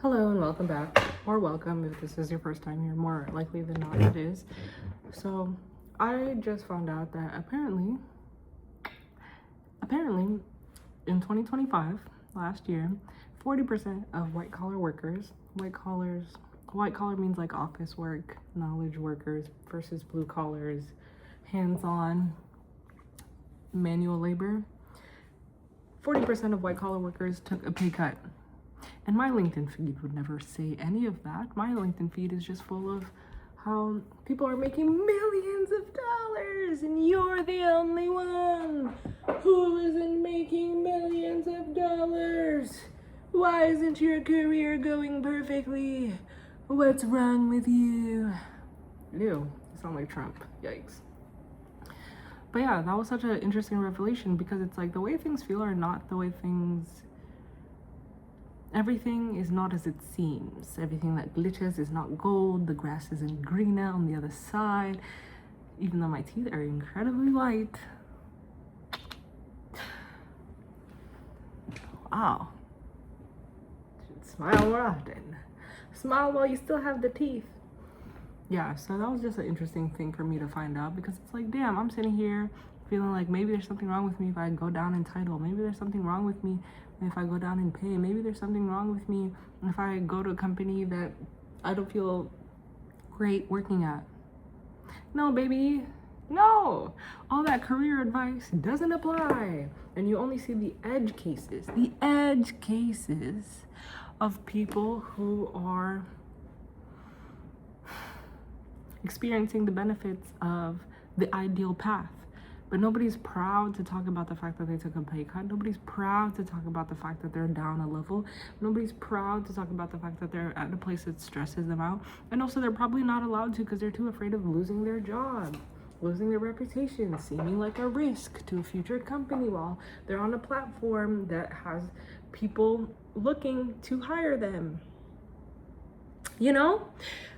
Hello and welcome back, or welcome if this is your first time here. More likely than not, it is. So, I just found out that apparently, in 2025, last year, 40% of white collar workers, white collar means like office work, knowledge workers versus blue collars, hands-on manual labor. 40% of white collar workers took a pay cut. And my LinkedIn feed would never say any of that. My LinkedIn feed is just full of how people are making millions of dollars and you're the only one who isn't making millions of dollars. Why isn't your career going perfectly? What's wrong with you? Ew, you sound like Trump. Yikes. But yeah, that was such an interesting revelation because it's like the way things feel are not the way everything is not as it seems. Everything that glitches is not gold. The grass isn't greener on the other side. Even though my teeth are incredibly white. Wow. Should smile more often. Smile while you still have the teeth. Yeah, so that was just an interesting thing for me to find out because it's like, damn, I'm sitting here feeling like maybe there's something wrong with me if I go down in title. Maybe there's something wrong with me if I go down in pay. Maybe there's something wrong with me if I go to a company that I don't feel great working at. No, baby, no. All that career advice doesn't apply. And you only see the edge cases of people who are experiencing the benefits of the ideal path. But nobody's proud to talk about the fact that they took a pay cut. Nobody's proud to talk about the fact that they're down a level. Nobody's proud to talk about the fact that they're at a place that stresses them out. And also they're probably not allowed to because they're too afraid of losing their job, losing their reputation, seeming like a risk to a future company while they're on a platform that has people looking to hire them. You know?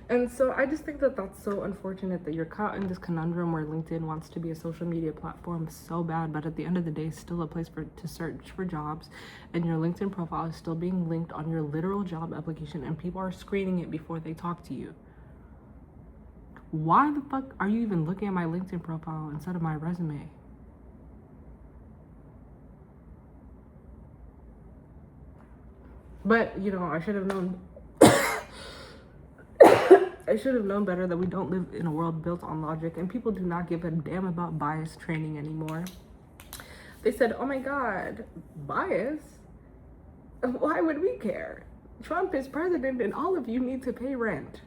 And so I just think that that's so unfortunate that you're caught in this conundrum where LinkedIn wants to be a social media platform so bad, but at the end of the day, it's still a place to search for jobs, and your LinkedIn profile is still being linked on your literal job application, and people are screening it before they talk to you. Why the fuck are you even looking at my LinkedIn profile instead of my resume? But, you know, I should have known better that we don't live in a world built on logic, and people do not give a damn about bias training anymore. They said, oh my god, bias? Why would we care? Trump is president and all of you need to pay rent.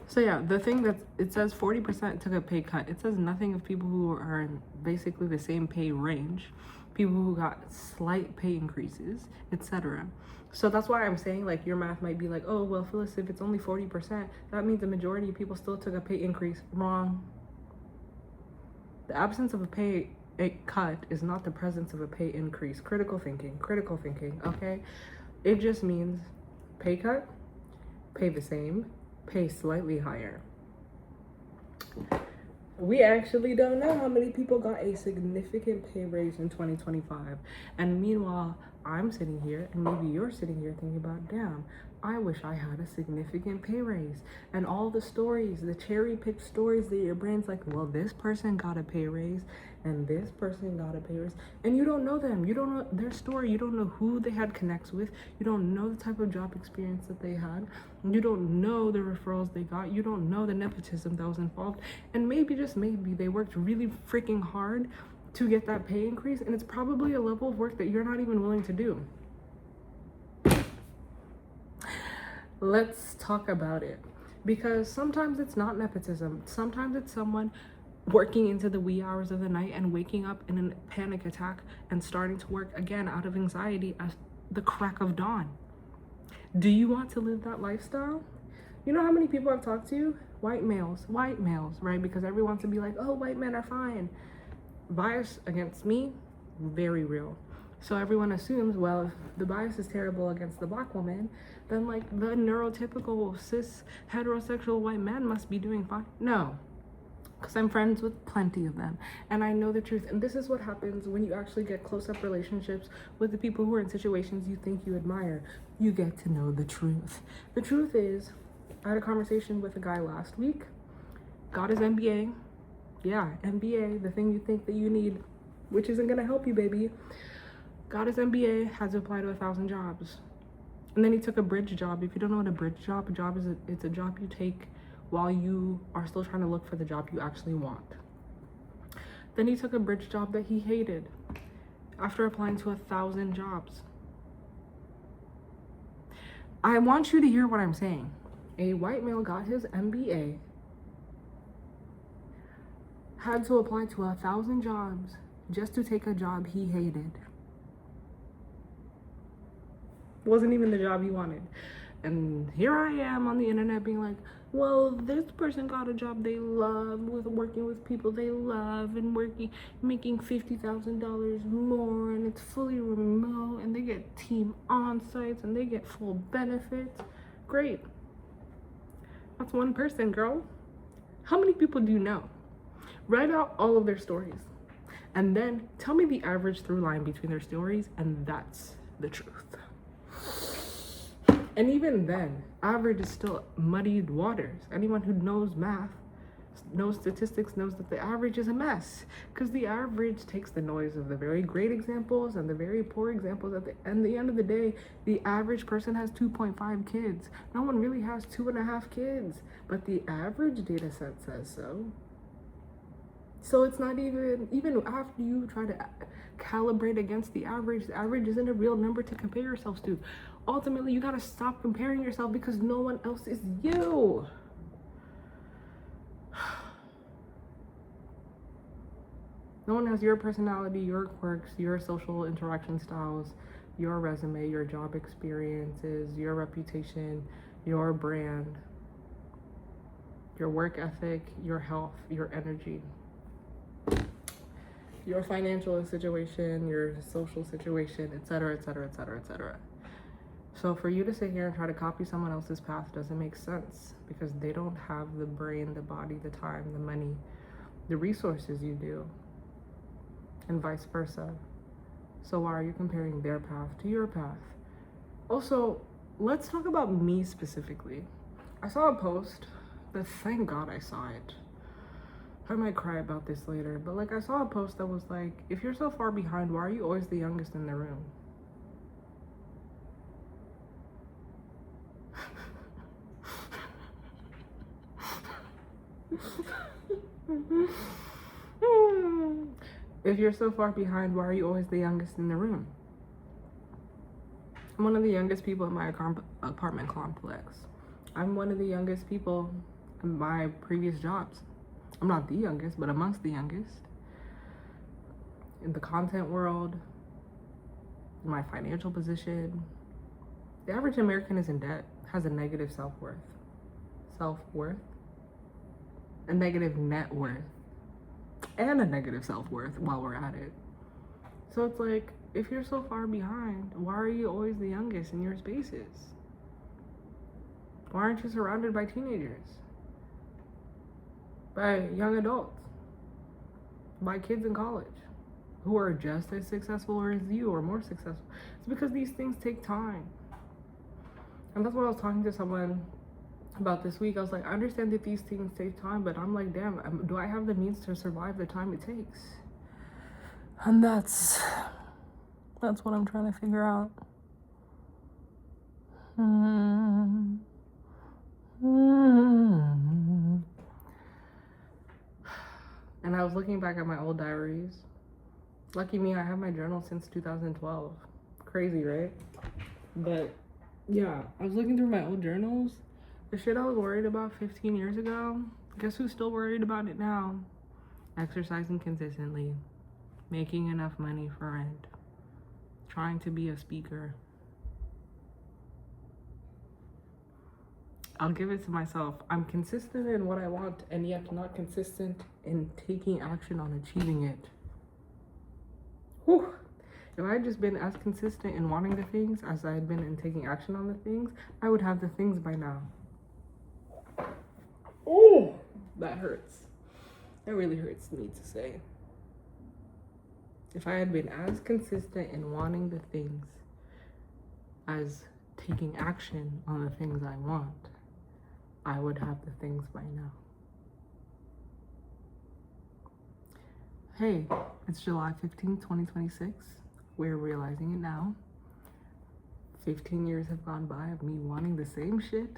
So yeah, the thing that it says 40% took a pay cut. It says nothing of people who are in basically the same pay range, people who got slight pay increases, etc. So that's why I'm saying like your math might be like, oh well, Phyllis, if it's only 40%, that means the majority of people still took a pay increase. Wrong. The absence of a pay cut is not the presence of a pay increase. Critical thinking, okay? It just means pay cut, pay the same, pay slightly higher. We actually don't know how many people got a significant pay raise in 2025. And meanwhile, I'm sitting here, and maybe you're sitting here thinking about, damn, I wish I had a significant pay raise. And all the stories, the cherry-picked stories that your brain's like, well, this person got a pay raise, and this person got a pay raise. And you don't know them. You don't know their story. You don't know who they had connects with. You don't know the type of job experience that they had. You don't know the referrals they got. You don't know the nepotism that was involved. And maybe, just maybe, they worked really freaking hard to get that pay increase, and it's probably a level of work that you're not even willing to do. Let's talk about it, because sometimes it's not nepotism. Sometimes it's someone working into the wee hours of the night and waking up in a panic attack and starting to work again out of anxiety at the crack of dawn. Do you want to live that lifestyle? You know how many people I've talked to? White males, right? Because everyone wants to be like, oh, white men are fine. Bias against me, very real. So everyone assumes, well, if the bias is terrible against the black woman, then like the neurotypical cis heterosexual white man must be doing fine. No, because I'm friends with plenty of them and I know the truth. And this is what happens when you actually get close-up relationships with the people who are in situations you think you admire. You get to know the truth. The truth is, I had a conversation with a guy last week, got his MBA. Yeah, MBA, the thing you think that you need, which isn't gonna help you, baby. Got his MBA, had to apply to 1,000 jobs. And then he took a bridge job. If you don't know what a bridge job is, it's a job you take while you are still trying to look for the job you actually want. Then he took a bridge job that he hated after applying to 1,000 jobs. I want you to hear what I'm saying. A white male got his MBA, had to apply to 1,000 jobs just to take a job he hated. Wasn't even the job he wanted. And here I am on the internet being like, well, this person got a job they love, with working with people they love, and making $50,000 more, and it's fully remote, and they get team on-sites, and they get full benefits. Great. That's one person, girl. How many people do you know? Write out all of their stories, and then tell me the average through line between their stories, and that's the truth. And even then, average is still muddied waters. Anyone who knows math, knows statistics, knows that the average is a mess, because the average takes the noise of the very great examples and the very poor examples. At the end of the day, the average person has 2.5 kids. No one really has 2.5 kids, but the average data set says so. So it's not even after you try to calibrate against the average isn't a real number to compare yourselves to. Ultimately, you gotta stop comparing yourself because no one else is you. No one has your personality, your quirks, your social interaction styles, your resume, your job experiences, your reputation, your brand, your work ethic, your health, your energy, your financial situation, your social situation, etc., etc., etc., etc. So for you to sit here and try to copy someone else's path doesn't make sense, because they don't have the brain, the body, the time, the money, the resources you do, and vice versa. So why are you comparing their path to your path? Also, let's talk about me specifically. I saw a post, but thank God I saw it. I might cry about this later, but like, I saw a post that was like, if you're so far behind, why are you always the youngest in the room? If you're so far behind, why are you always the youngest in the room? I'm one of the youngest people in my apartment complex. I'm one of the youngest people in my previous jobs. I'm not the youngest, but amongst the youngest. In the content world, in my financial position. The average American is in debt, has a negative self-worth. A negative net worth. And a negative self-worth while we're at it. So it's like, if you're so far behind, why are you always the youngest in your spaces? Why aren't you surrounded by teenagers? By young adults? By kids in college who are just as successful as you or more successful? It's because these things take time. And that's what I was talking to someone about this week. I was like, I understand that these things take time, but I'm like, damn, do I have the means to survive the time it takes? And that's what I'm trying to figure out. And I was looking back at my old diaries. Lucky me, I have my journal since 2012. Crazy, right? But yeah, I was looking through my old journals. The shit I was worried about 15 years ago, guess who's still worried about it now? Exercising consistently, making enough money for rent, trying to be a speaker. I'll give it to myself. I'm consistent in what I want, and yet not consistent in taking action on achieving it. Whew. If I had just been as consistent in wanting the things as I had been in taking action on the things, I would have the things by now. Oh, that hurts. That really hurts me to say. If I had been as consistent in wanting the things as taking action on the things I want, I would have the things by now. Hey, it's July 15th, 2026. We're realizing it now. 15 years have gone by of me wanting the same shit,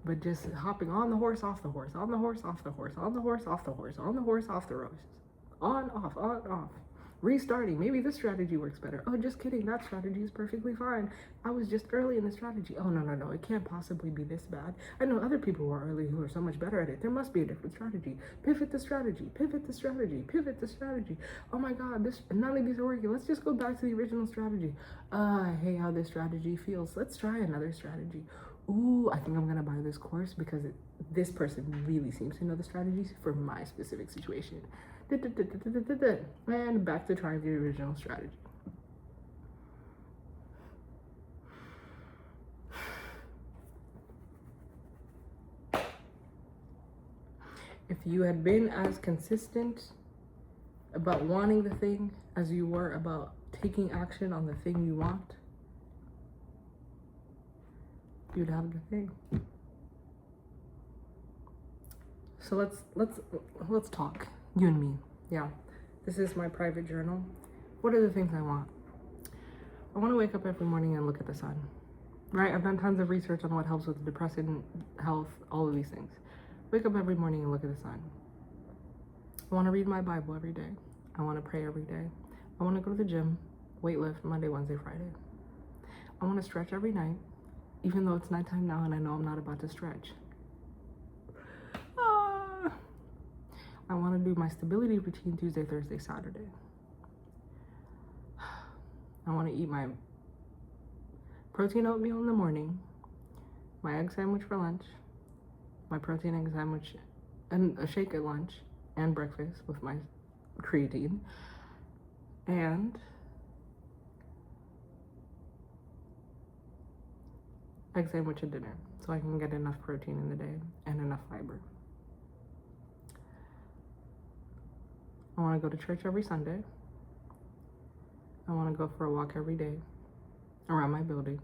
but just hopping on the horse, off the horse, on the horse, off the horse, on the horse, off the horse, on the horse, off the horse, on, off. Restarting. Maybe this strategy works better. Oh, just kidding. That strategy is perfectly fine. I was just early in the strategy. Oh, no. It can't possibly be this bad. I know other people who are early who are so much better at it. There must be a different strategy. Pivot the strategy. Pivot the strategy. Pivot the strategy. Oh my God, none of these are working. Let's just go back to the original strategy. I hate how this strategy feels. Let's try another strategy. Ooh, I think I'm gonna buy this course because this person really seems to know the strategies for my specific situation. And back to trying the original strategy. If you had been as consistent about wanting the thing as you were about taking action on the thing you want, you'd have the thing. So let's talk, you and me. Yeah, this is my private journal. What are the things I want? I want to wake up every morning and look at the sun, right? I've done tons of research on what helps with depression, health, all of these things. Wake up every morning and look at the sun. I want to read my Bible every day. I want to pray every day. I want to go to the gym, weightlift Monday, Wednesday, Friday. I want to stretch every night, even though it's nighttime now and I know I'm not about to stretch. I want to do my stability routine Tuesday, Thursday, Saturday. I want to eat my protein oatmeal in the morning, my egg sandwich for lunch, my protein egg sandwich and a shake at lunch and breakfast with my creatine, and egg sandwich at dinner so I can get enough protein in the day and enough fiber. I want to go to church every Sunday. I want to go for a walk every day around my building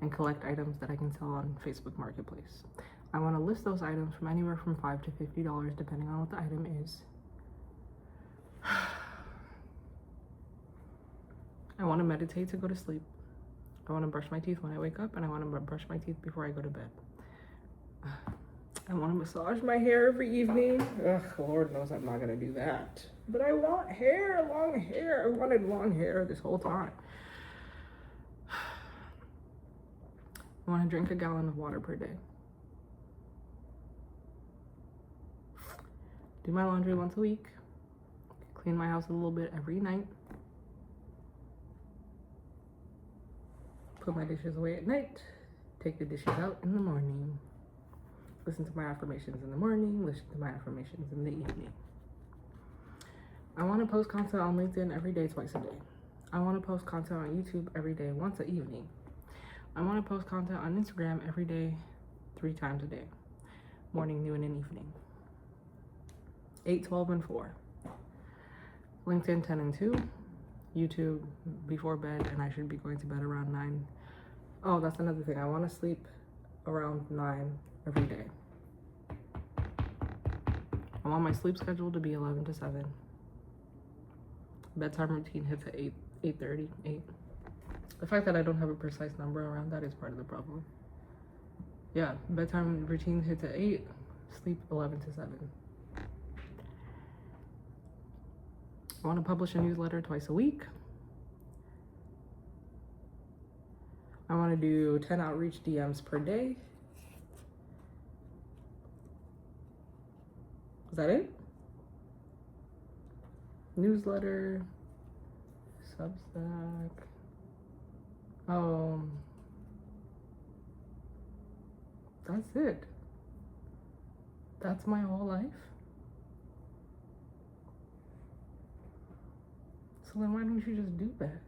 and collect items that I can sell on Facebook Marketplace. I want to list those items from anywhere from $5 to $50 depending on what the item is. I want to meditate to go to sleep. I want to brush my teeth when I wake up, and I want to brush my teeth before I go to bed. I want to massage my hair every evening. Ugh, Lord knows I'm not going to do that. But I want hair, long hair. I wanted long hair this whole time. I want to drink a gallon of water per day. Do my laundry once a week. Clean my house a little bit every night. Put my dishes away at night. Take the dishes out in the morning. Listen to my affirmations in the morning. Listen to my affirmations in the evening. I want to post content on LinkedIn every day, twice a day. I want to post content on YouTube every day, once a evening. I want to post content on Instagram every day, 3 times a day. Morning, noon, and evening. 8, 12, and 4. LinkedIn 10 and 2. YouTube before bed, and I should be going to bed around 9. Oh, that's another thing. I want to sleep around 9 every day. I want my sleep schedule to be 11 to 7. Bedtime routine hits at 8, 8:30, 8. The fact that I don't have a precise number around that is part of the problem. Yeah, bedtime routine hits at 8, sleep 11 to 7. I want to publish a newsletter twice a week. I want to do 10 outreach DMs per day. Is that it? Newsletter, Substack. That's it. That's my whole life. So then why don't you just do that?